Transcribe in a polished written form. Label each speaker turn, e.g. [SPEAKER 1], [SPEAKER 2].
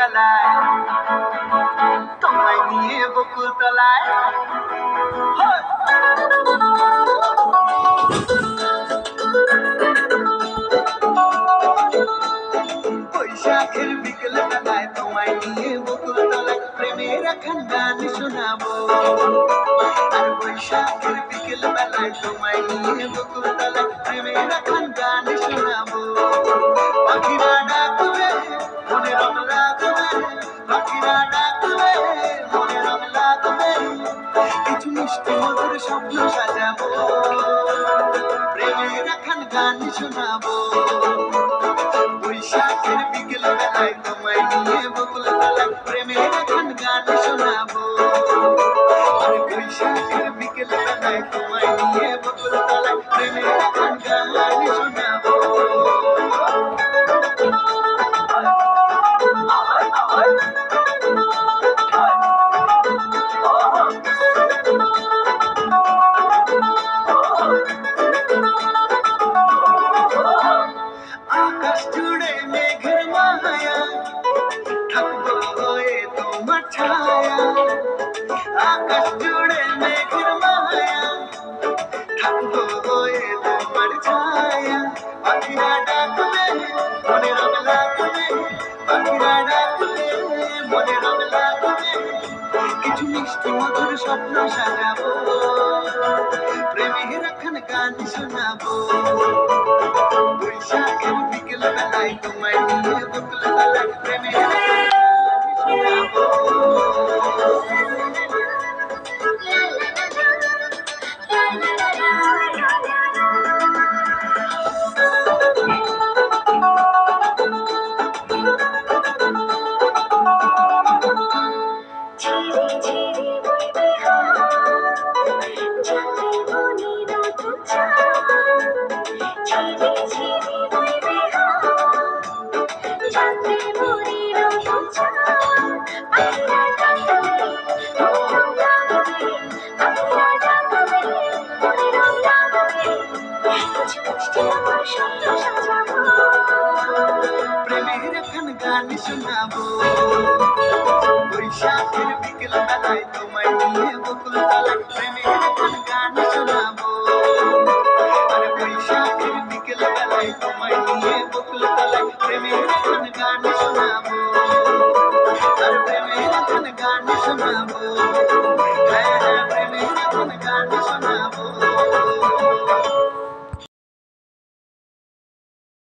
[SPEAKER 1] বেলায় তোমায় নিয়ে বকুল তলায় বৈশাখের বিকেল বেলায় তোমায় নিয়ে বকুল তলায় প্রেমের এখন গান শোনাবো আর বৈশাখের বিকেল বেলায় তোমায় নিয়ে বকুল তলায় প্রেমের এখন গান শোনাবো পাখিরা ডাকবে মনে রং লাগবে পাখিরা ডাকবে মনে রং লাগবে কিছু মিষ্টি মধুর স্বপ্ন সাজাবো প্রেমের এখন গান শোনাবো বৈশাখের বিকেল বেলায় তোমায় নিয়ে বকুল তলায় প্রেমের এখন গান শোনাবো আর বৈশাখের বিকেল বেলায় তোমায় নিয়ে বকুল তলায় প্রেমের এখন গান শোনাবো আকাশ জুড়ে মেঘের মায়া থাকবো হয়ে তোমার ছায়া আকাশ জুড়ে মেঘের মায়া থাকবো হয়ে তোমার ছায়া পাখিরা ডাকবে মনে রং লাগবে পাখিরা ডাকবে মনে রং লাগবে কিছু মিষ্টি মধুর স্বপ্ন সাজাবো প্রেমের এখন গান শোনাবো বৈশাখের বিকেল বেলায় তোমায় নিয়ে বকুল তলায় প্রেমের গান শোনাবো প্রেমের এখন গান শোনাবো বৈশাখের বিকেল বেলায় তোমায় নিয়ে বকুল তলায় প্রেমের এখন গান শোনাবো আর বৈশাখের বিকেল বেলায় তোমায় নিয়ে বকুল তলায় প্রেমের এখন গান শোনাবো আর প্রেমের এখন গান শোনাবো হ্যাঁ প্রেমের এখন গান শোনাবো